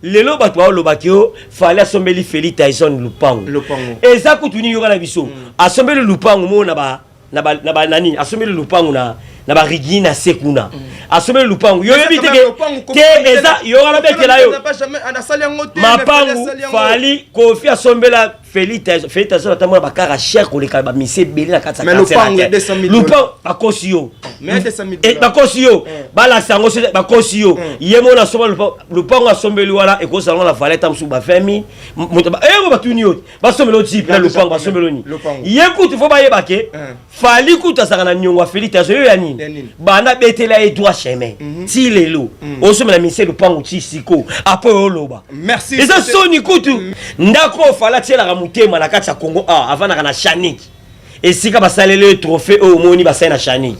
lelo batwa lobakio fallait assombeli Feli Tyson lupango et ça kutuni yoka na biso assombeli lupango mo na ba nani assombeli lupango na ba rigina sekuna assombeli lupango yo yebite ke eza yoka na betela yo mapango fali kofi assombela Feli Tyson atamona bakara cher koleka ba mise belé na kata lupango bakosi yo bakosi yo bala sango bakosi yo yemo na soma lupango asombeli wala e ko salon la valeta msu ba femi moto ba ego batuni yo ba sombelo type na lupango ba sombelo ni yekuti fo ba yebake fali kuta saka na nyongwa Feli Tyson yo ya nini bana betela e droit chemin ti lelo o somela mise lupango ti siko apo oloba merci eza soni kutu ndako fala tiela mutema na kati ya Congo avant na Chanik esika basalele trophée au moni basai na Chanik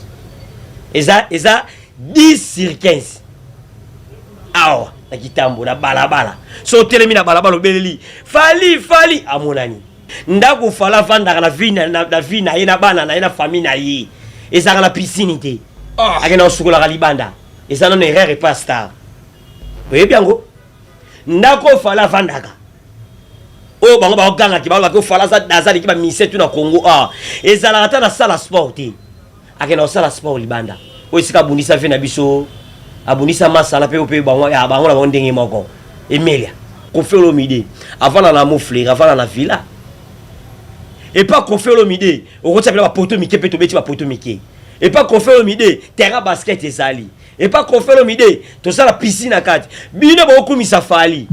eza 10 sur 15 awa na kitambo na balabala so telemi na balabala obeleli fali amonani ndako fala vanda na vie na ye na bana na ye na famille na ye eza na piscine te akena osukola ka libanda eza non erreur et pas star oyebi yango ndako fala vandaka o bango ba ganga ki ba ko fala za dazali ki ba mise tu na Congo ezala ata na sala sport akena o sala sport libanda o isika bundisa fe na biso abundisa masala pe pe bango ya bango na ndenge moko Emilia Koffi Olomide avant na Mofleur avant na villa et pas Koffi Olomide o ko tsapela ba poto mike pe to beti ba poto mike et pas Koffi Olomide terrain basket ezali et pas Koffi Olomide to ça la piscine à quatre bino ba okumisa fali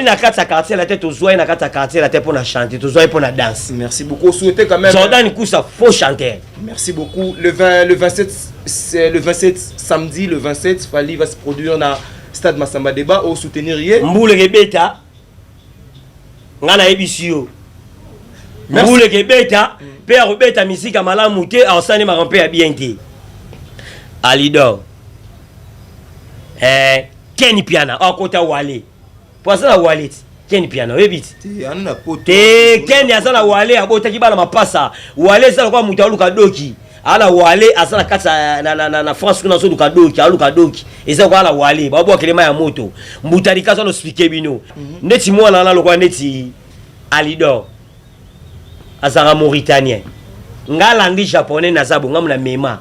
na kati ya quartier la tête aux oies na kati ya quartier la tête pour na chanter aux oies pour na danse. Merci beaucoup. Souhaitez quand même Jordan Koussa faux chanteur. Merci beaucoup. Le 27 c'est le 27 samedi le 27 Fali va se produire na stade Massamba Débat au soutenir hier. Mboule Rebeta ngana ebisio. Mboule Rebeta père Rebeta misika malamu te ausani marampe ya bien te. Alidor Kenny Piana akota wale poisson la wallet Kenny Piana webit te Kenny azala wale abota kibala mapasa wale zala kwa muta luka doki ala wale azala kata na France kuna zo luka doki aluka doki eza kwa ala wale babo kelema ya moto mbutali kazo no speaker bino neti mwana na lokwa neti Alidor azara mauritanien ngala ngi japonais na zabo ngamuna mema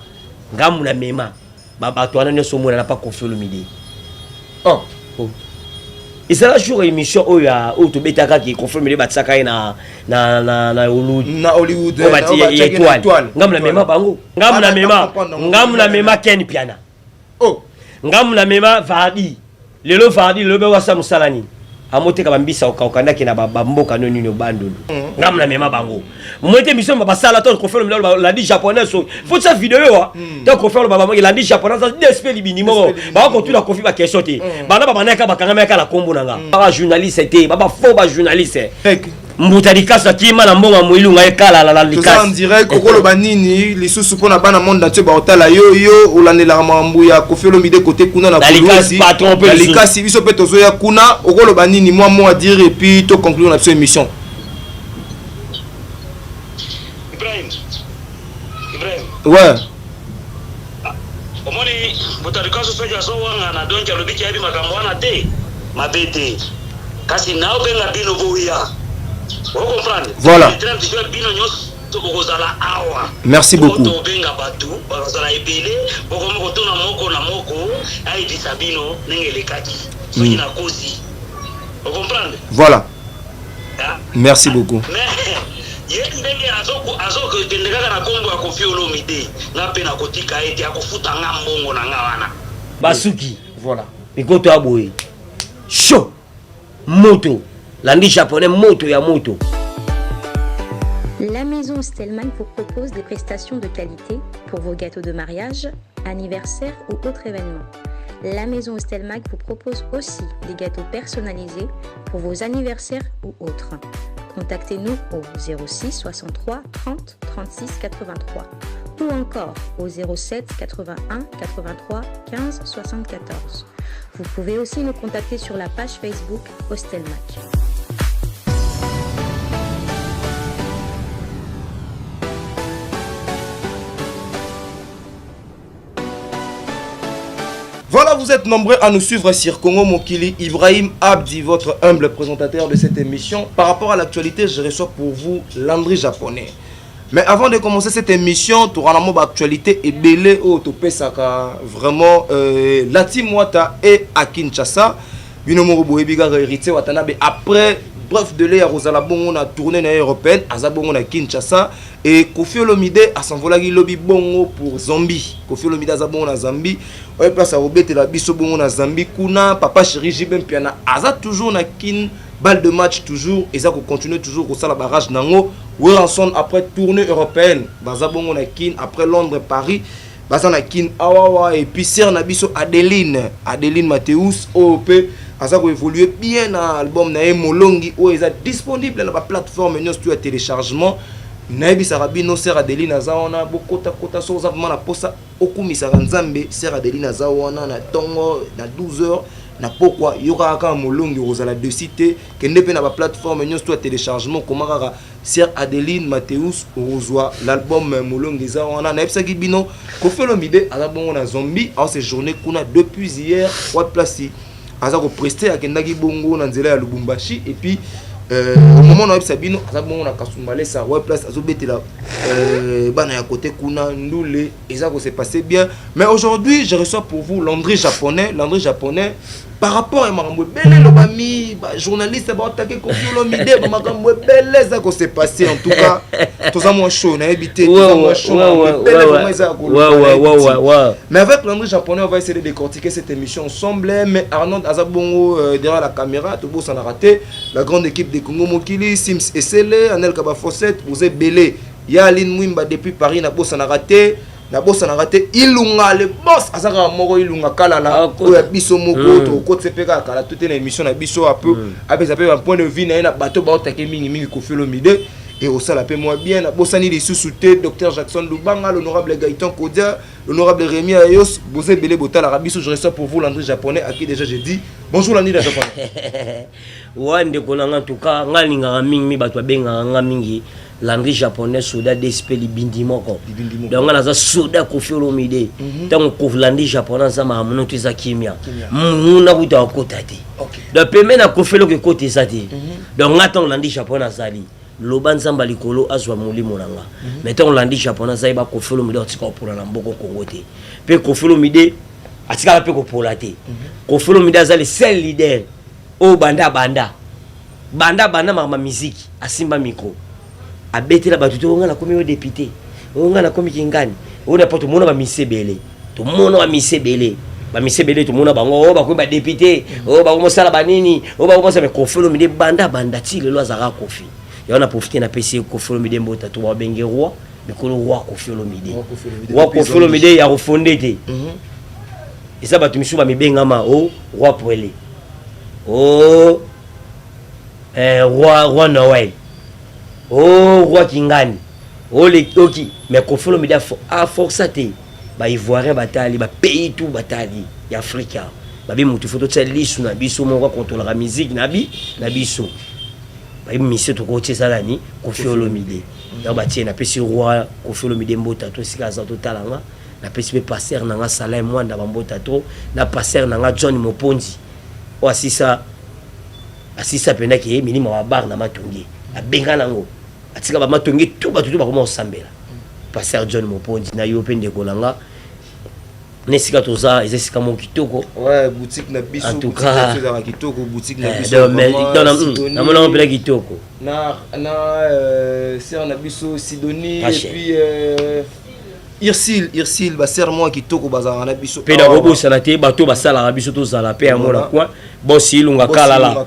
ngamuna mema baba toana ne somona na pas Koffi Olomide et c'est la jour émission où ya où to betaka ki Koffi Olomide batsaka na Hollywood étoile ngamuna mema bango ngamuna mema Kenny Piana ngamuna mema Vardi lelo Vardi lobe wasa musalani amoteka bambisa okakanda ki na bamboka noni no bandolo ngamna mema bango mwete mission basala to Koffi Olomide la dit japonais faut ça vidéo to Koffi Olomide la dit japonais ça DSP libinimo ba ko tu la Koffi ba question te bana ba manaka bakanga meka la kombo nanga ba journaliste te ba faux ba journaliste mbutali kasa kima na mbonga mwilu nga ekala la likasi on dirait kokolo banini lisusu pona bana monde entier ba otala yo olandela mambu ya Koffi Olomide côté kuna na likasi patron pe likasi biso pe tozo ya kuna okolo banini moi à dire et puis to conclure notre émission. Ibrahim ouais omoni butali kasa soja so wanga na donja lobiki yabi makambo wana te mabete kasi nao benga bino boya. Voilà. Merci beaucoup. Voilà. Merci beaucoup. Basuki. Voilà. Ikoto aboye. Chaud. Moto. L'andi japonais moto ya moto. La maison Stelman vous propose des prestations de qualité pour vos gâteaux de mariage, anniversaire ou autres événements. La maison Stelman vous propose aussi des gâteaux personnalisés pour vos anniversaires ou autres. Contactez-nous au 06 63 30 36 83 ou encore au 07 81 83 15 74. Vous pouvez aussi nous contacter sur la page Facebook Hostelmac. vous êtes nombreux à nous suivre sur Congo Mokili. Ibrahim Abdi, votre humble présentateur de cette émission. Par rapport à l'actualité, je reçois pour vous Landry Japonais. Mais avant de commencer cette émission, tu auras l'actualité et belé au topé saka vraiment la team Wata et à Kinshasa. Binomo Boebiga hérité Watanabe après bref de l'air Rosala Bongo na tournée européenne à Zabongo na Kinshasa et Kofi Olomide a s'envolé lobby bongo pour Zambie. Kofi Olomide a Zabongo na Zambie. Ouais place à Robert la biso bongo na Zambie kuna papa chéri Jibem Piana aza toujours na kin balle de match toujours et ça continue toujours au sala barrage nango Wilson après tournée européenne Bazabongo na kin après Londres Paris Baza na kin awawa et puis Sir Nabiso Adeline Mathéus OP Aza ko évoluer bien dans l'album na Molongi où est disponible dans la plateforme nous sur téléchargement Naibi Sarabino Sir Adeline Azaona bokota kota so za na posa okumisa Nzambe Sir Adeline Azaona na tongo na 12h na pourquoi yoka ka Molongi rozala de cité kende pe na ba plateforme nous sur téléchargement komara Sir Adeline Mathéus rozwa l'album Molongi Azaona na epsa gibino Kofi Olomide azabongo na Zombie en ces journées kuna depuis hier wa place aza ko prester akendaki bongo na nzela ya Lubumbashi et puis au moment où Sabino aza bongo na Kasumbale sa ouais place azobetela bana ya côté kuna ndule eza ko se passer bien mais aujourd'hui je reçois pour vous Landry Japonais par rapport à makambo belé lo bami journaliste ba attaquer Kofi Olomide ba makambo belé ça ko se passer en tout cas tous à moi chaud na habité tous à moi chaud mais avec Landry Japonais on va essayer de décortiquer cette émission ensemble mais Arnaud Azabongo derrière la caméra tout beau ça a raté la grande équipe de Congo Mokili Sims Essele Anel Kaba Fossette vous êtes belé Yaline Mwimba depuis Paris na boss ça a raté Ilunga le boss azaka moko Ilunga kalala oya biso moko to ko tsepeka kala toute une émission na biso un peu avec ça peut un point de vue na bateau ba otake mingi Kofi Olomide et au sala pe moi bien na bosani les sous-souté Dr Jackson Lubanga l'honorable Gaëtan Kodia l'honorable Rémi Ayos Bosé Belé Botal Arabiso je reçois pour vous Landry Japonais à qui déjà j'ai dit bonjour Landry Japonais wande konanga en tout cas ngalinga mingi bato benga nga mingi Landry Japonais soda d'espeli bindimoko donc on a soda Kofi Olomide tant que Landry Japonais ça m'a amené tout ça kimia muna buta kotate donc peme na Kofi Olomide côté ça dit donc attend Landry Japonais zali lobanzamba likolo azwa mulimo nanga mais tant Landry Japonais ça ba Kofi Olomide otika pour la mboko kongote pe Kofi Olomide atika pe ko polate Kofi Olomide azali seul leader o banda ma musique asimba micro abetela batuto nga na komi o député nga na komi kingani o na poto mona ba misebele to mona ba misebele to mona bango o ba ko ba député o ba ko sala banini o ba ko me Kofi Olomide banda ti le azara Kofi ya na profiter na PC Kofi Olomide mbota to ba benge roi mikolo roi Kofi Olomide Kofi Olomide ya refondé te isa batu misu ba mibengama o roi Poele o roi Noël oh roi Kingani oh les toki mais Kofi Olomide a forçaté ba ivoirien batali ba pays tout batali ya Afrika ba bi mutu photo tsa lisu na biso moko contrôler la musique na biso ba mise to ko tsa ni Kofi Olomide ya ba tie na pesi roi Kofi Olomide mbota to sika za to talanga na pesi be passer na nga Salai Mwanda ba mbota to na passer na nga John Moponzi o asisa pena ki minima wa bar na matongi abenga nango atika ba matongi tout ba tutu ba koma osambela passer John Moponzi na yo pende kolanga nesika toza ezesika mon kitoko ouais boutique na biso en tout cas kitoko boutique na biso na mona pela kitoko na c'est na biso Sidonie et puis Irsil ba serment kitoko bazana na biso pe da robosa na te bato basala na biso to zala pe amona kwa bosi ilunga kalala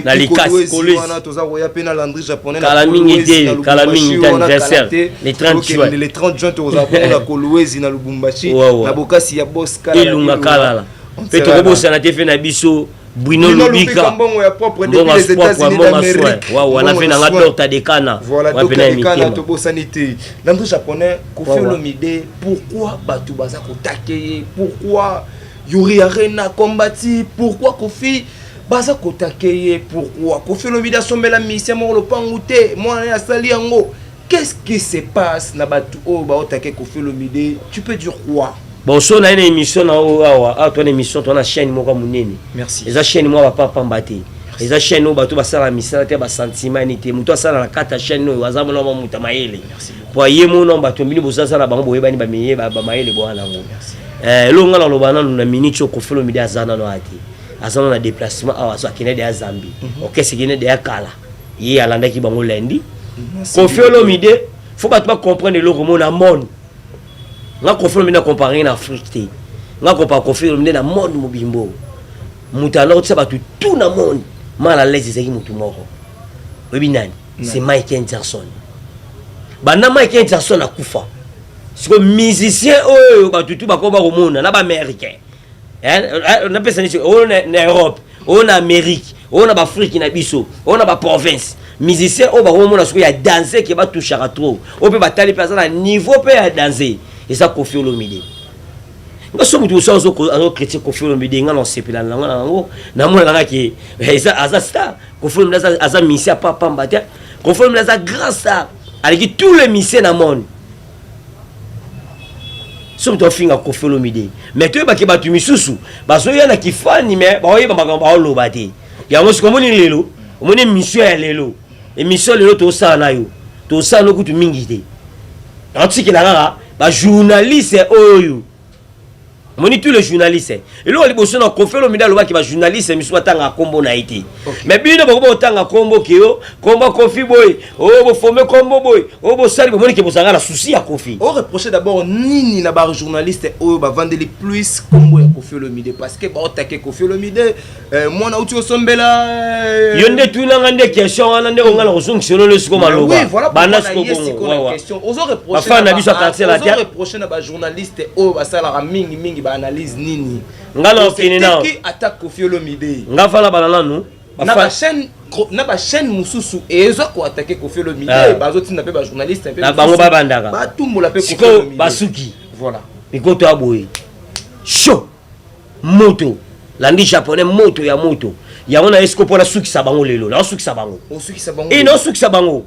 na likasi kolwana toza koya pe na Landry Japonais kala mingi anniversaire le 30 juin toza na Kolwezi na Lubumbashi na bokasi ya boss kala ilunga kalala pe to robosa na te fe na biso Bruno Lubika mbongo ya propre depuis les États-Unis d'Amérique waouh on a fait na Dr Dekana voilà Dr Dekana to bosanité Landry Japonais Kofi Olomide pourquoi batu baza kotake pourquoi Yuri Arena combati pourquoi Kofi baza kotake pourquoi Kofi Olomide sombela mission mo lopangute moi ya sali yango qu'est-ce qui se passe na batu o ba otake Kofi Olomide tu peux dire quoi bon so na une émission na awa toi une émission toi na chaîne moko munene Merci. eza chaîne moi ba papa mbate eza chaîne oyo bato basala misala te basentiment ni te moto asala na kata chaîne oyo aza mona bamuta mayele po ye mona bato mbini bosala bango boyebani bameye bamayele bwana ngo elonga na lobana na minute okofelo midi azana no ati azana na déplacement awa so akine de ya Zambie okese kine de ya kala ye alandaki bango lundi kofelo midi faut pas comprendre le mona monde nga kofelo midi na comparer na Afrique te nga ko pa kofelo midi na monde mobimbo mutana otsa batu tout na monde mal à l'aise ezaki mutu moko webi nani c'est Michael Jackson bana Michael Jackson akufa siko musicien oyo batu tout bakoba komona na ba américain on appelle ça na Europe on a Amérique on a ba Afrique na biso on a ba province musicien o ba komona siko ya danser ke ba touchera trop o pe batali personne à niveau pe ya danser et ça Koffi Olomide nga so mutu so azo critique Koffi Olomide nga non sepela na ngo na mona nga ki aza star Koffi Olomide aza misia papa mbata Koffi Olomide aza grand star avec tous les misiens dans monde so mutu finga Koffi Olomide mais to ba ke batu misusu baso yana kifani mais ba oyeba makambo ba loba te ya mosi komoni lelo omoni mission ya lelo émission lelo to sa na yo to sa no kutu mingi te article la ba journaliste oyo moni tous les journalistes et là les bossons Koffi Olomide loba ki ba journaliste misu batanga kombo na été mais bino bako batanga kombo kio kombo Koffi boy bo former kombo boy bo sali bo moni ke bosanga la souci ya Koffi on reproche d'abord nini na ba journaliste oyo ba vendeli plus kombo ya Koffi Olomide parce que ba attaquer Koffi Olomide moi na uti osombela yonde tuna ngande question wana nde ngala kozongiselo le siko maloba oui voilà bana siko la question on reproche ba na biso attaquer la terre on reproche na ba journaliste oyo ba sala mingi ba analyse nini ngala okini na qui attaque Koffi Olomide nga fala balala no na ba chaîne mususu ezo ko attaquer Koffi Olomide bazoti na pe ba journaliste pe na bango ba bandaka ba tumbola pe Koffi Siko Olomide basuki voilà ikoto aboye show moto landi japonais moto ya moto ya ona esko pona sukisa bango lelo na sukisa bango osukisa bango et no sukisa bango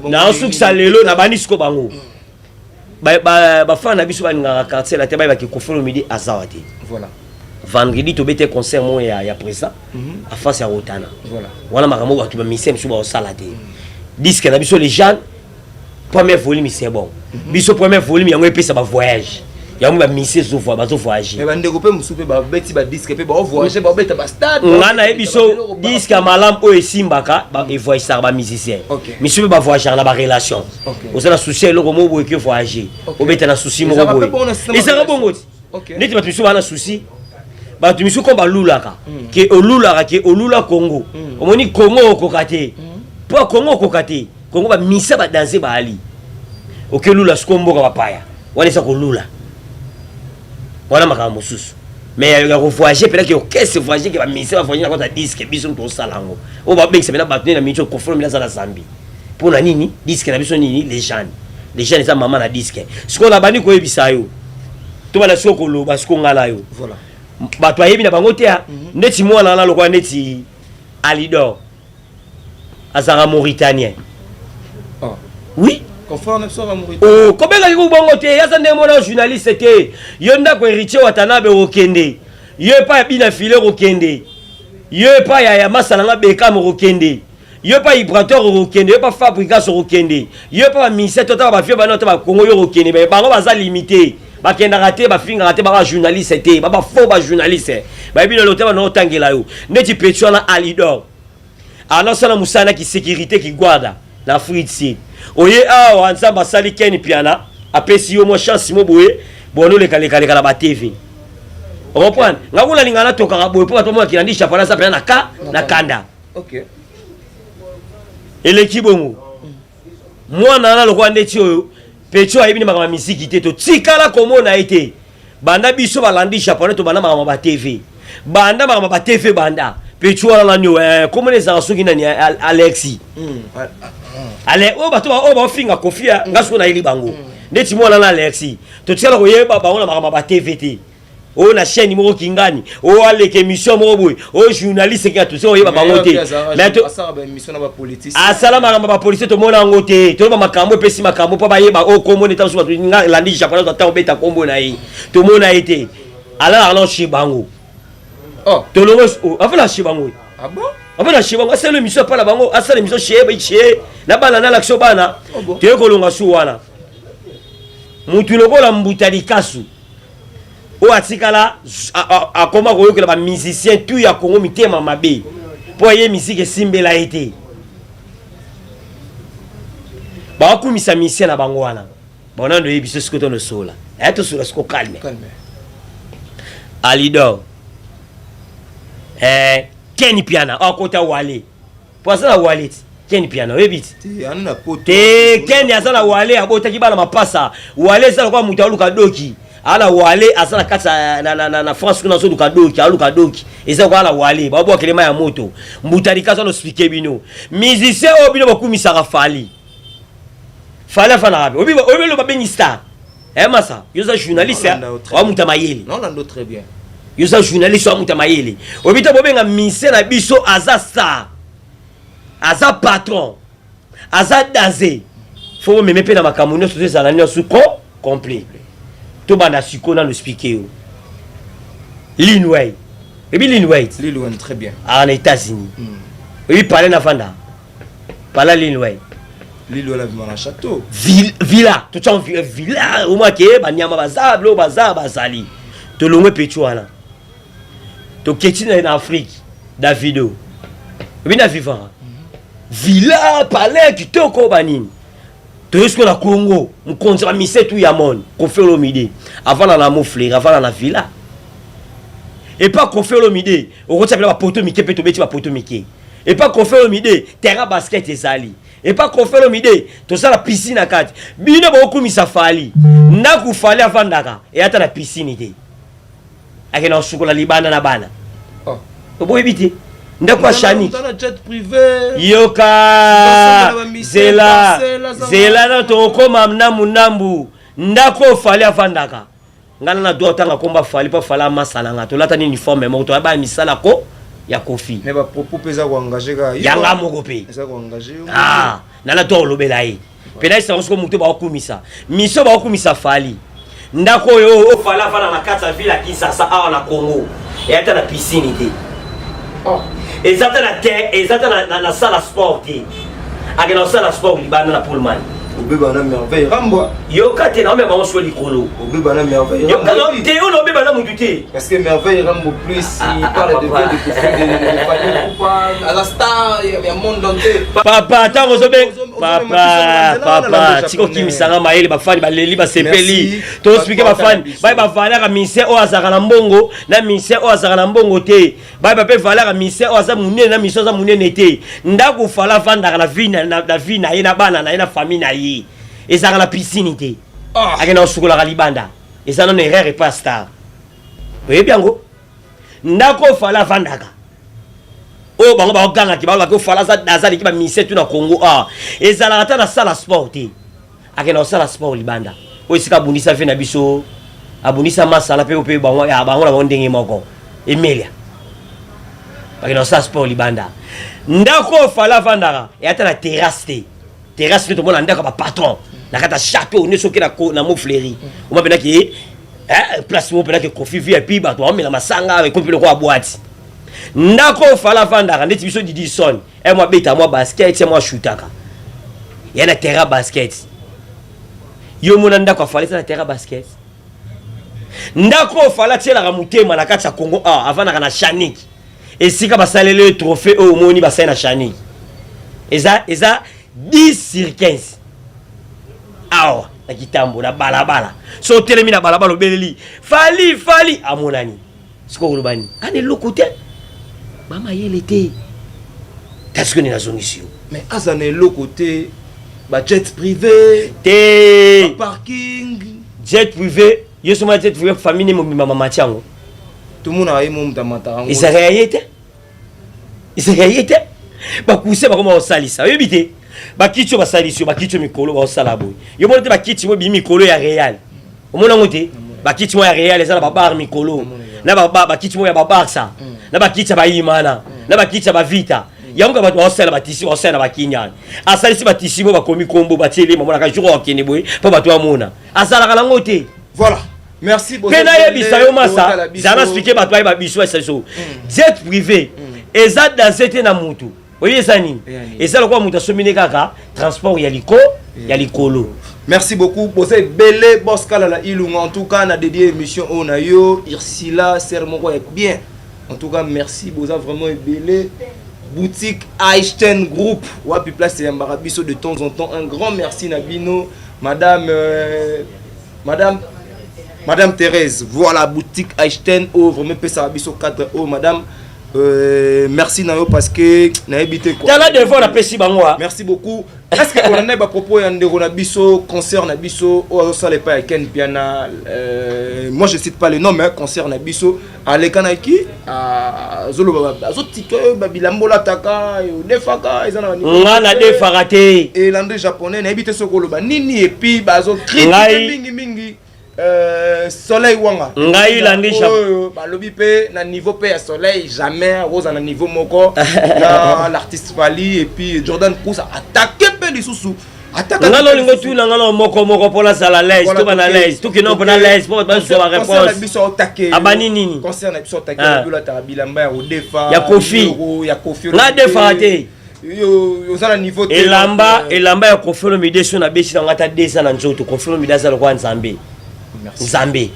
na sukisa lelo na bani siko bango ba fan na biso baninga quartier la teba ba ki Koffi Olomide azawate voilà vendredi to bete concert mo ya présent à face ya Rotana voilà wana makambo ba tuba misem suba o salade disque na biso les gens premier volume c'est bon biso premier volume yango epesa ba voyage yango ba mise zo voyage mais ba ndeko pe musupe ba beti ba disque pe ba voyager ba beta ba stade ngana e biso disque malam o esimbaka ba e voyager ba musicien misupe ba voyager na ba relation osala souci eloko mo boye ke voyager o beta na souci mo boye et ça va bongo neti ba biso bana souci ba tu misu ko ba lulaka ke olula Congo omoni Congo okokate po Congo okokate Congo ba misa ba danser ba ali oke lula skombo ka bapaya wana sa ko lula wana makambo susu mais ya ko voyager peut-être que qu'est-ce voyager que ba misa ba voyager na kota disque biso to salango o ba bengisa bena batune na micho ko forme za la Zambie pona nini disque na biso nini les gens eza mama na disque siko na bani ko yebisa yo to bala siko lo ba siko ngala yo voilà bato ayebi na bango te neti mwana na lokwa neti Alidor azara mauritanien oui confort so va Mauritanien oh kobela ki bongo te yaza nde mona journaliste te yo ndako héritier Watanabe okende yo pa bina filer okende yo pa ya masala nga Bekam okende yo pa Ibrator okende yo pa Fabrikas okende yo pa ministère total ba fie bana to ba Congo yo okende bango baza limité bakenda raté ba finga raté ba journaliste te ba faux ba journaliste ba bino lote ba no tangela yo neti petio na Alidor ana sala musana ki sécurité ki guarda la Fritzi oye awa nzamba sali Ken Piana apesi yo mo chance mo boye bono le kale la ba TV on comprend ngakula lingana toka ka boye po to mo kilandi chapana sa na ka na kanda OK eleki bongo mwana na lokwa ndeti oyo petio ayebi ni makama misiki te to tikala komona ete banda biso balandi japonais to banda makama ba TV banda makama ba TV banda petio ala nyo komona za soki nani Alexi ale o bato ba o ba finga kofia ngaso na ili bango ndeti mwana na Alexi to tikala ko yeba ba ona makama ba TV te o na chaîne moko kingani o aleke émission moko boy o journaliste ki atu so yeba bango te mais to émission na ba politique asala makambo ba police to mona ngo te to ba makambo pesi makambo pa ba yeba o kombo ne taso ba landi japonais to ta obeta kombo na yi to mona ete ala ala chez bango oh to longo avant la chez bango ah bon avant la chez bango c'est l'émission pas la bango asala émission chez na bana na l'action bana te ko longa su wana mutu lokola mbutali kasu o atikala akoma koyokela ba musicien tout ya Congo mitema mabe po ye musique simbela été ba kumisa musicien na bango wana bona ndo yebiso sikoto no sola eto sola siko calme alido Kenny Piana akota wale po ça wale Kenny Piana webit te Kenny azala wale abota kibala mapasa wale zala kwa mutaluka doki ala wale azala kata na France kuna zo luka doki aluka doki eza kwa ala wale babo kelema ya moto mbutarika zo no speaker bino musicien obino bakumisa fali fana rabi obi lo babengi star masa yoza journaliste wa mutamayeli non lando très bien yoza journaliste wa mutamayeli obita bobenga musicien na biso aza star aza patron aza dansé faut me mepe na makamuni so ça na nyo complet to bana siko na le speaker Lil Wayne et puis Lil Wayne très bien en États-Unis il parlait na vanda parla Lil Wayne la vie na château villa tout en villa au moins que banyama bazablo bazali to longwe pechuana to ketina en Afrique Davido bina vivant villa palais kitoko banini to esko na Congo mkonza ba misetu ya mon Koffi Olomide avant la mofler avant la villa et pas Koffi Olomide o kotsapela ba poto mike pe to beti ba poto mike et pas Koffi Olomide terrain basket ezali et pas Koffi Olomide to sala piscine na kati bino ba okumisa fali na ku fali avandaka et ata na piscine te akena sukola libana na bana oh obo ebiti ndakwa shani jet privé yoka zela na to koma mnambu ndako fali avandaka ngana na doa tanga komba fali pa fala masala nga to lata ni uniforme mo to ba misala ko ya Koffi mais ba propos pesa ko engager ga yanga moko pe esa ko engager nana to lobela yi pena isa ko muto ba okumisa miso ba okumisa fali ndako yo o fala fana na kata villa Kinshasa awa na Congo et ata na piscine te oh ezata na terre ezata na salle sport te akena salle sport libana na Pullman obeba na merveille rambo yoka te na me ba onso likolo obeba na merveille yoka no te yo no beba na mutu te parce que merveille rambo plus il parle de bien de pas à la star ya monde entier papa tango zo ben papa tiko kimisanga maele ba fani ba leli ba sepeli to speaker ba fani ba valera mise o azaka na mbongo na mise o azaka na mbongo te ba pe valera mise o aza munene na mise o aza munene te ndako fala vanda na vie na ye na bana na ye na famille na ye ezaka na piscine te akena osukola ka libanda eza non erreur et pas star oyebi yango ndako fala vandaka o bango ba oganga ki ba ko fala za dazali ki ba mise tu na Congo ezala ata na sala sport te akena sala sport libanda o isika bundisa fe na biso abundisa masala pe pe bango ya bango na ndenge moko Emilia akena sala sport libanda ndako fala vandaka et ata na terrasse te to mona ndako ba patron na kata château ne soki na mofleri o mabena ki place mo pena ke Koffi VIP ba to amela masanga avec kopilo ko boîte ndako fala vandaka ndeti biso Didi Son moi beta moi basket moi shootaka ya na terrain basket yo mona ndako fala na terrain basket ndako fala tiela mutema na kata Congo avant na Chanik esika basalele trophée o moni basai na Chanik eza 10/15 awa na kitambo na balabala so telemi na balabala obeleli fali amonani siko kolobani ane lokote mama yele te parce que ni nazongisio mais azane lokote ba jet privé te parking jet privé yeso ma jet privé famille mo mama machango tout le monde a aimé mon tamatango isa réalité ba kuse ba koma osalisa yebite ba kitcho ba salisio ba kitcho mikolo ba osala boy yo monete ba kitcho mo bi mikolo ya Real omona ngote bakiti mo ya Real eza na babar mikolo na bakiti mo ya babarsa na bakiti ya bayimana na bakiti ya bavita yango bato basala batisi basala bakinyana asalisi batisi mo bakomi kombo batiele mama na jour okende boy po bato amona asala kala ngote voilà merci beaucoup pena yebisa yo masa zana expliquer bato ay babiso eso jet privé eza dans ete na mutu oye eza nini eza lokwa mutu asomine kaka transport ya likolo. Merci beaucoup. Bosé Belé, Boskala la Ilunga. En tout cas, on a dédié émission au Nayo. Irsila, Sermoko est bien. En tout cas, merci. Bosa vraiment Belé. Boutique Einstein Group. Wapi place et Mbarabiso de temps en temps. Un grand merci Nabino. Madame Thérèse. Voilà, boutique Einstein. Oh, vraiment, Pessarabiso 4. Madame. Merci Nayo parce que n'habité quoi. Merci beaucoup. Est-ce qu'on a des propos Nabiso concert Nabiso ou ça les pas Ken Piana moi je cite pas les noms mais concert Nabiso à l'Ekanaki à Zolo Zotike Babilambola Taka Defaka ngana defarate et l'andré japonais n'habité Sokoloba Nini et puis bazo critique mingi soleil wanga ngai landisha balobi pe na niveau pe ya soleil jamais rose na niveau moko na l'artiste Fali et puis Jordan Kousa attaquer pe lisusu attaquer ngalo lingo tu na ngalo moko pour la sala laisse to bana laisse to kino pour la laisse pour ba so réponse concert biso attaquer abani nini concert na biso attaquer bila ta bilamba ya Odefa ya Kofi na defa te yo za na niveau te elamba ya Kofi lo mideso na besi na ngata desa na nzoto Kofi lo midasa lo kwa Nzambe Nzambe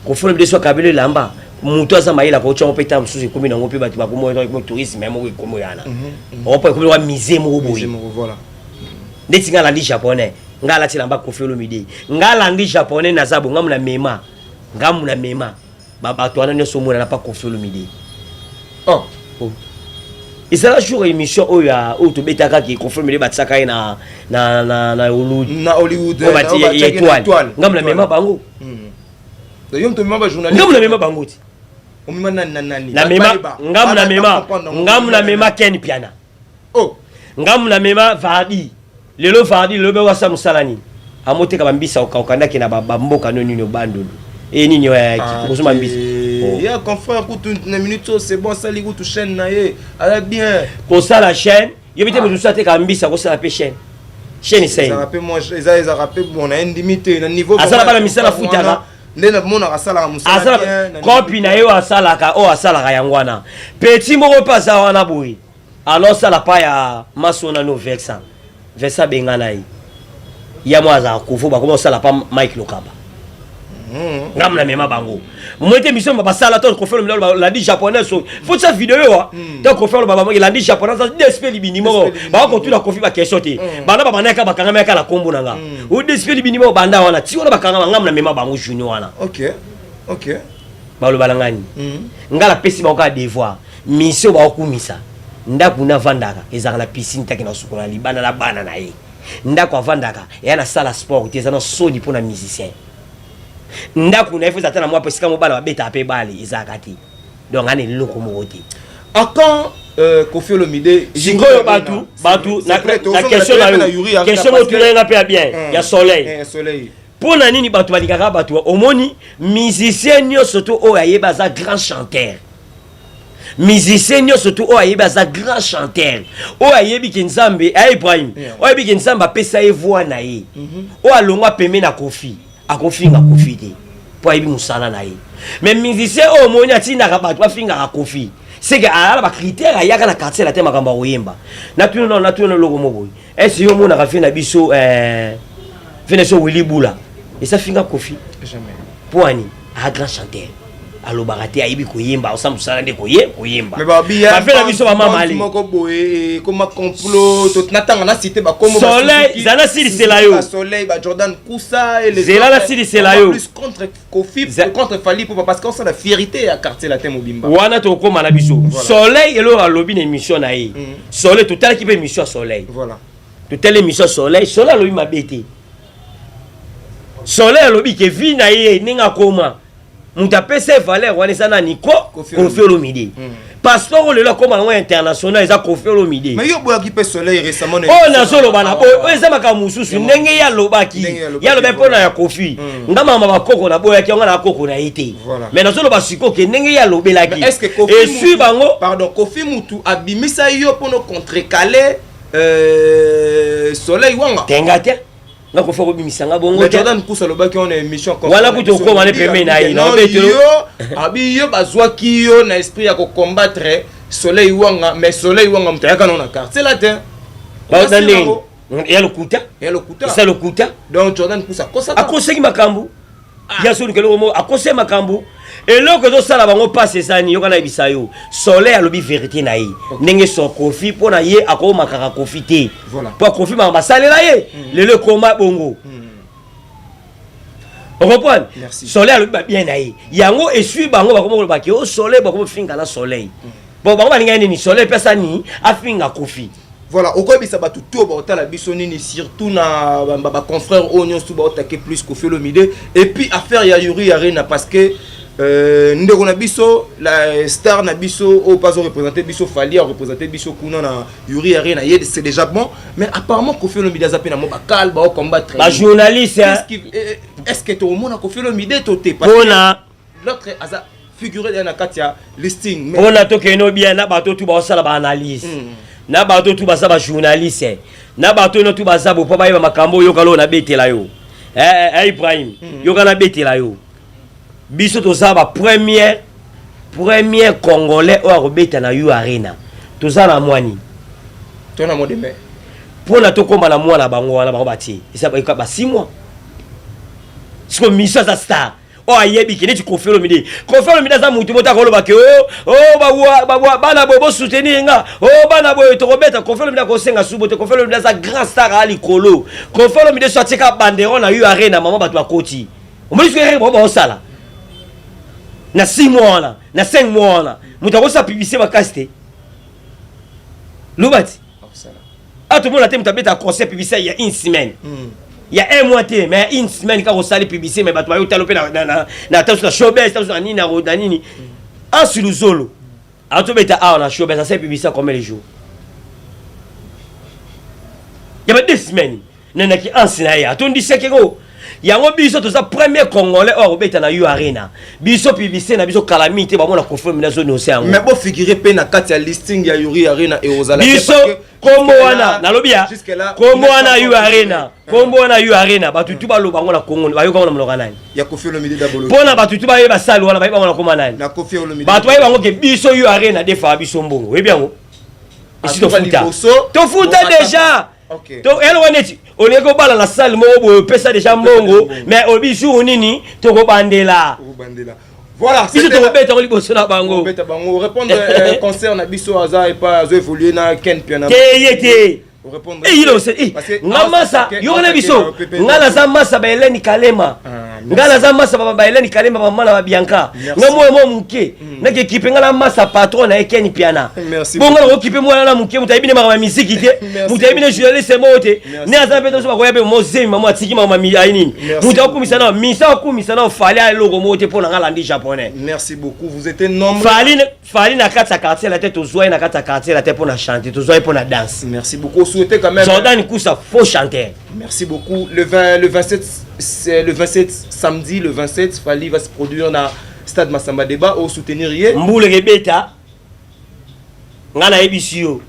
kofolo mdeso kabelo lamba mutu aza mayela ko tshongo peta msusu komi na ngope batu bakomo ko tourisme même ko komo yana opa ko wa musée mo boyi voilà ndeti ngala ndi japonais ngala ti lamba kofolo mide ngala ndi japonais na zabo ngamu na mema baba to ana nyoso mona na pa kofolo mide oh isala jour émission oya o to betaka ki kofolo mide batsaka na Hollywood na étoile ngamu na mema bango yom to mema journaliste ngamu na mema bango ti omima nani na mema ngamu na mema Ken Piana oh ngamu na mema Vardi lelo be wasa musalani amoteka bambisa okanda ki na bamboka noni no bandolo nini kozuma mbisa ya confrère pour une minute c'est bon ça ligo tu chaîne na ye ala bien ko ça la chaîne yobite me tout ka mbisa ko ça la chaîne c'est ça rappelle moi ça rappelle bon na indimité na niveau asala bala misala futaka ndena mona asala musala asala copie na yo asala ka o asala ka yangwana petit moko pasa wana boyi alors ça la pa ya masona no vexa bengana yi ya mwaza kufu ba komo sala pa Mike Lokaba ngamna mema bango mwete mission ba sala to ko faire la di japonais so faut ça vidéo to ko faire ba la di japonais ça despé libinimo ba ko tu la kofi ba question te bana ba manaka ba kanga meka la kombo nanga o despé libinimo banda wana ti wana ba kanga ngamna mema bango junior wana OK ba lo balangani ngala pesi ba ko devoir mission ba ko misa ndaku na vandaka ezaka na piscine taki na sukola libana la bana na ye ndaku avandaka ya na sala sport te ezana soni pona musicien ndaku na ifeza tana mwa pesika mobala babeta pe bali ezaka te donc ane loko moti quand Kofi Olomide jingoyo batu na question na yo question otulenga pe bien ya soleil pona nini batu balikaka batu omoni musicien nyo surtout o ayeba za grand chanteur musicien surtout o ayeba za grand chanteur o ayebi ki Nzambe Ibrahim o ayebi ki Nzambe apesa ye voix na ye o alongwa peme na Kofi akofinga Kofi te po ayebi musala na ye mais musicien o moni atinda ka bato afinga ka Kofi c'est que ala ba critère ayaka na quartier la te makamba oyemba na tuno logo moboy est yo mona ka fina biso Veneso Willy Bula et ça finga Kofi jamais poani a grand chanteur alobaka te ayibi koyemba osamusala nde koyemba mais babia ba fela biso ba mama ali moko boye comme complot to natanga na cité ba comme soleil zana sili selayo soleil ba Jordan Kousa et les zela sili selayo plus contre Kofi contre Fali pour parce qu'on ça la fierté à quartier la thème obimba wana to koma na biso soleil elo alobi na émission na ye soleil total qui peut émission soleil voilà total émission soleil alobi mabete soleil alobi ke vi na ye ninga koma muta pese valeur wana eza nani Koffi Olomide passeport le là comme international eza Koffi Olomide mais yo boyaki pe Soleil récemment oh nazoloba na boy eza makambo mususu ndenge ya lobaki ya loba pona ya Koffi ngama mama bakoko na boyaki nga na koko na ite mais nazoloba siko ke ndenge ya lobelaki est-ce que Koffi et suit bango pardon Koffi mutu abimisa yo pono contrecaler Soleil wanga tengate na ko foko bimisanga bongo mais Jordan Kousa lobaki on émission comme voilà pour ko mané peme na ina yo abi yo bazwa ki yo na esprit ya ko combattre Soleil wanga mais Soleil wanga mutayaka na carte c'est la terre ba dalé ya lokuta c'est lokuta donc Jordan Kousa kosa akoseki makambu ya sulu kelo mo akose makambu et loko zo sala bango passe sani yo kana ibisa yo Soleil alobi vérité na ye ndenge so Koffi pona ye akoma kaka Koffi te voilà pour Koffi ma salela ye le combat bongo on comprend Soleil alobi bien na ye yango esui bango bakomo ba ke o Soleil bakomo finga na Soleil bon bango baninga ni Soleil pesa ni afinga Koffi voilà au bisa batu to ba otala biso nini surtout na ba confrère Onion tout ba otaker plus Koffi Olomide et puis affaire ya Yuri Arena parce que ndeko na biso la star na biso au pas représenter biso Fali a représenter biso kuna na Yuri Arena c'est déjà bon mais apparemment Koffi Olomide za pena mo ba calme ba combattre ba journaliste est-ce que to mona Koffi Olomide to te parce que l'autre aza figuré dans la katia listing on a to keno bien na bato tout ba sala ba analyse na bato tout ba sa ba journaliste na bato no tout ba sa bo pa ba makambo yo kalo na betela yo Ibrahim yo kana betela yo biso toza ba premier congolais o robeta na Yuri Arena toza na mwani tona modeme pona to komba na mwana bango wana bango bati isa ba 6 mois siko misa za star o ayebi kene Koffi Olomide za mutu mota ko loba ke ba bana bobo soutenir nga bana boyo to robeta Koffi Olomide ko senga subote Koffi Olomide za grand star ali kolo Koffi Olomide so tika banderon na Yuri Arena mama batu akoti o mo disque bo sala na 6 mois là na 5 mois là mutako sa publicité ba casté lubati tout le monde a été mutabeta conseil publicité il y a une semaine il y a un mois mais une semaine quand on sali publicité mais bato yo talope na tasu na showbiz tasu na nini na nini en sur zolo atobeta na showbiz ça c'est publicité combien de jours il y a 2 semaines nana ki ensina ya tondi sekego yango biso toza premier congolais or beta na Yuri Arena biso publicité na biso calamité ba mona Koffi Olomide zone océan mais bo figurer pe na kati ya listing ya Yuri Arena et ozala biso kombo wana na lobia kombo wana Yuri Arena kombo wana Yuri Arena batutu ba loba ngona Congo ba yoka ngona mloka nani ya Koffi Olomide dabolo pona batutu ba yeba sali wana ba yeba ngona koma nani na Koffi Olomide batu ba yeba ngoke biso Yuri Arena defa biso mbongo webi yango isi to futa déjà OK to elo waneti on est ko bala na salle mo bo pesa déjà mbongo mais obi jour nini to ko bandela voilà c'est to beta ko liboso na bango beta bango répondre concert na biso aza et pas zo évoluer na Ken Piana te répondre il aussi ngamasa yo na biso ngala za masa ba Eleni Kalema ngala za masa ba Eleni Kalema ba mala ba Bianca ngamo mo muke na ke kipe ngala masa patron na Ken Piana bongo ko kipe mo na muke mutayibi ne ma musique te mutayibi ne journaliste mo te ne aza beto so ba ko yabe mo zemi mama tiki mama mi ayini mutakumisa na misa kumisa na Fali a logo mo te pona ngala ndi japonais merci beaucoup vous étiez nombreux Fali na kata quartier la tête aux oies na kata quartier la tête pour na chanter aux oies pour na danse merci beaucoup souhaiter quand même Jordan Kousa faux chanteur merci beaucoup le 27 c'est le 27 samedi le 27 Fali va se produire dans stade Massamba Débat au soutenir hier Mboule Gebeta ngana ebisio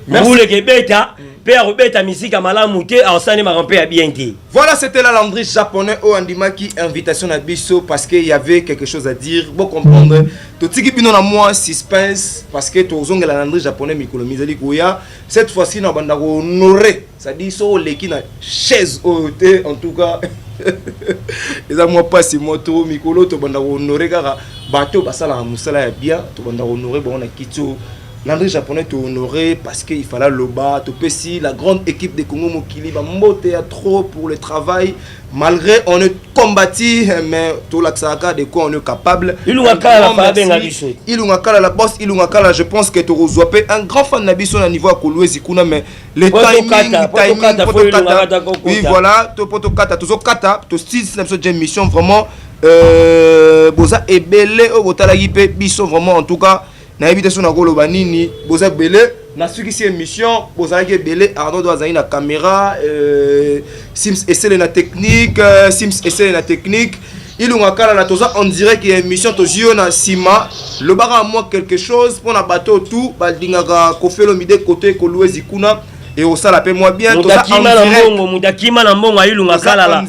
Mboule Gebeta père Robeta musique à malamu te ausani marampe ya bien te. Voilà, c'était la Landry japonais au Andimaki invitation à Bisso parce qu'il y avait quelque chose à dire. Bon comprendre. Totiki bino na moi suspense parce que tozonga la Landry japonais mikolomiseli koya cette fois-ci na banda honorer. Ça dit so leki na chaise au thé en tout cas. Eza moi pas si moto mikolo to banda honorer kaka bato basala musala ya bien to banda honorer bon na kitso. Landry japonais te honoré parce qu'il fallait le bas, te pessi, la grande équipe de Congo Mokili, monter à trop pour le travail. Malgré on est combattu, mais tout l'accès de quoi on est capable. Il y a la boss, il y a je pense que tu reçois un grand fan d'Abisso à niveau à Kouloué Kuna, mais le timing, oui voilà, tu peux te kata, tu peux kata, tu style c'est une mission vraiment. boza ebele o botala yipe biso vraiment en tout cas na éviter son akolo banini boza belé na suki si émission boza ki belé Arnaud doit na caméra Sims essaie la technique Sims essaie la technique ilunga kala na toza on dirait que émission to jio na sima le bara moi quelque chose pour na bateau tout ba dingaka ko felo mide côté ko louezi kuna et au sala pe moi bien toza mudakima na mbongo ilunga kala la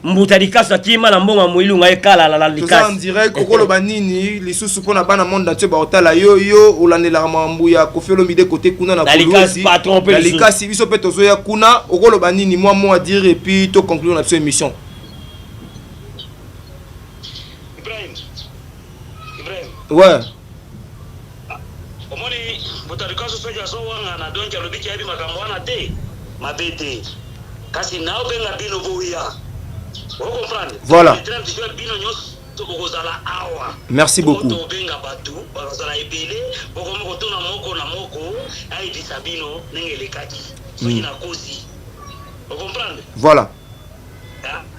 mbuta dikasa kima na mbongo muilunga ekala la likasa en direct kokolo banini lisusu pona bana monde entier ba otala yo olandela mambu ya kofelo mide côté kuna na likasi pas tromper la likasi biso pe tozo ya kuna okolo banini moi à dire et puis to conclure notre émission. Ibrahim ouais omoni botarikaso soja so wanga na donja lobiki yabi makambo wana te mabete kasi nao benga bino boya. Voilà. Merci beaucoup. Voilà.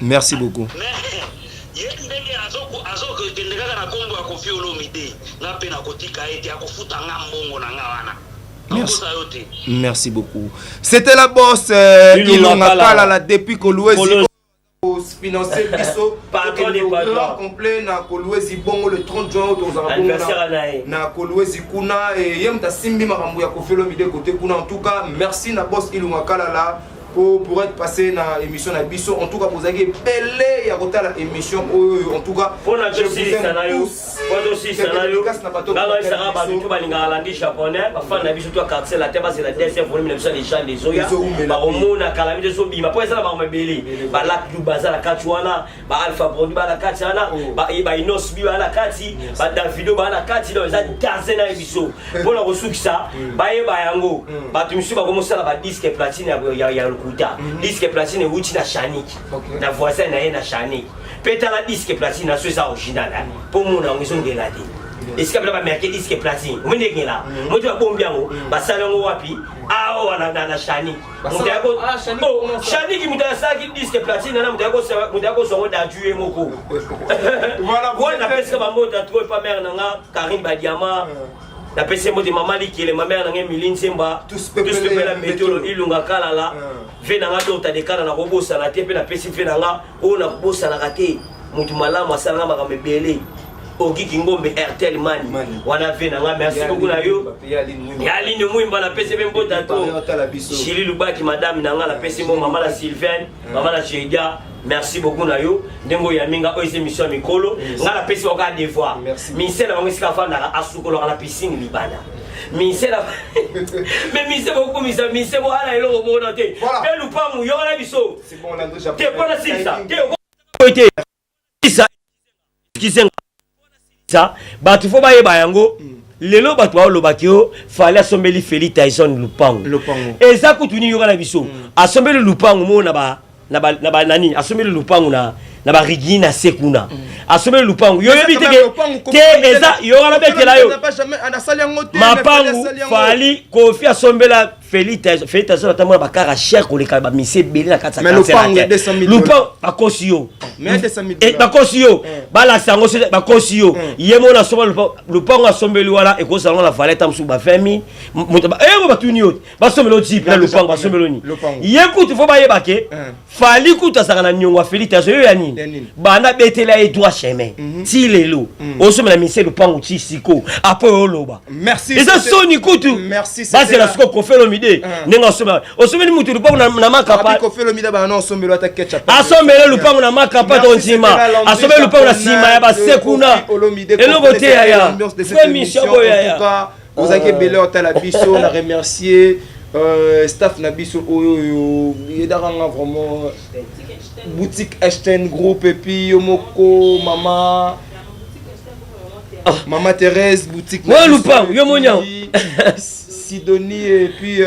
Merci beaucoup. Merci beaucoup. C'était la bosse Ilonga depuis Kolwezi. Financer biso complet na Kolwezi bongo le 30 juin na Kolwezi kuna et yemta simbi makambo ya kofelo mide côté kuna. En tout cas merci na boss Ilunga Kalala pour être passé na émission na biso. En tout cas vous avez belé ya kota la émission en tout cas pour na dossier sanayo pour dossier sanayo ngala isara ba bitu balinga landi japonais ba fan na biso to quartier la teba c'est la deuxième volume na biso les chants des oya ba omona calamité so bima pour ça ba mabeli ba lak du bazala katwana ba alpha produit ba la katana ba inos bi ba la kati ba davido ba la kati dans za dazen na biso pour la resukisa ba ye ba yango ba tumisu ba commencer la ba disque platine ya disque platine wuti na Shanik na voisin na ye na Shanik peta la disque platine na soza original pour mon ngison ngeladi est-ce que ba marqué disque platine on ndenge la moto bombiango ba salongo wapi awa na Shanik mutako Shanik mutasaki disque platine na mutako songo da tuer moko voilà na pesa ba mota trop pas mère nanga Karim Badiama la PC de maman qui est ma mère n'a Miline Semba tous la météo Ilunga Kalala venanga d'autres des cas na robo sala te pe na PC venanga on a robo sala raté mutu malama sala ma belé Ogi Kingombe Airtel Mani wana venanga merci beaucoup na yo ya ligne muimba la PC ben bota to Chili Lubaki madame nanga la PC mo maman la Sylvaine maman la Chedia. Merci beaucoup Nayo. Dengo Yaminga oise mission mikolo. Nga la pesi oka devoir. Ministère la ngisi ka fanda asukolo la piscine libana. Ministère mais ministère beaucoup ministère bo ala elo mo na te. Mais lupamu yo na biso. C'est bon André Japon. Te pona sisa. Te ça. Ça batu fo ba yeba yango. Lelo batu ba lobakio fallait assombeli Feli Tyson lupango. Eza kutuni yo na biso. Assombeli lupango mo na ba nani asomeli lupangu na ba rigina sekuna asomeli lupangu yo yebiteke te eza yo na bekela yo mapangu fali kofi asombela Felita so tamona bakara cher ko leka ba mise belé na katsa lupangu bakosi yo bakosi yo bala sango se bakosi yo yemo na sombela lupangu asombeli wala eko salon la valeta msu ba fami ego batuni yo basombelo type na lupangu basombelo ni yekutu fo ba yebake fali kuta sakana nyongwa Felita so yo yani bana betela e droit chemin ti lelo osomela mise lupangu ti siko apo oloba merci eza soni kutu merci base la siko kofelo mide nenga osomela mutu lupangu na makapa kofelo mide ba non sombelo ataketcha asomela lupangu na makapa to nzima asomela lupangu na sima ya basekuna eloko te ya mission boya vous avez belé hôtel biso on a remercié staff Nabiso Yedaranga vraiment boutique Ashton Group et puis Yomoko Maman Thérèse boutique Sidonie et puis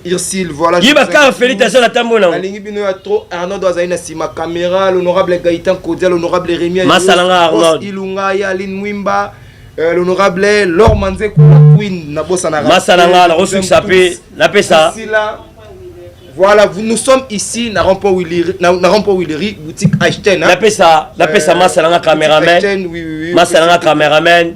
Irsil voilà il va faire félicitations à Tambola la ligne bino a trop Arnaud Dozaina Sima caméra l'honorable Gaëtan Kodial l'honorable Rémi Masalanga Arnaud Ilunga Yaline Mwimba l'honorable Laure Manze Queen Nabosa Nara Masalanga la ressource sapé la pesa Voilà, nous sommes ici, na Rampo Willery, boutique Ashton. L'appelle ça Massalanga cameraman. Massalanga cameraman,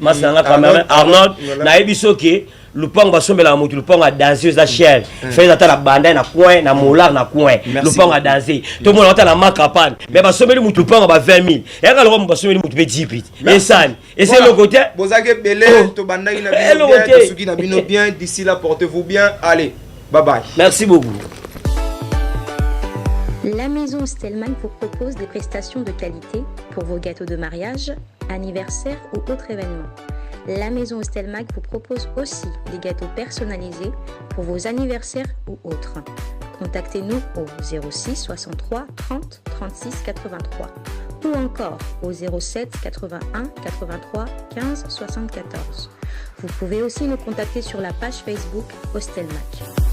Arnold. Na ebisoke, Lupang va sommer la moto, Lupang a dansé aux achèves. Fait la bande na coin, na molar na coin. Lupang a dansé. Tout le monde entend la marque à panne. Mais va sommer le moto, Lupang va 20 000. Et quand le va sommer le moto, 10 bits. Et ça, et c'est le côté. Bozage Belé, Tobanda, il a bien, d'ici là, portez-vous bien. Allez, bye bye. Merci beaucoup. La maison Stelmach vous propose des prestations de qualité pour vos gâteaux de mariage, anniversaire ou autres événements. La maison Stelmach vous propose aussi des gâteaux personnalisés pour vos anniversaires ou autres. Contactez-nous au 06 63 30 36 83 ou encore au 07 81 83 15 74. Vous pouvez aussi nous contacter sur la page Facebook Stelmach.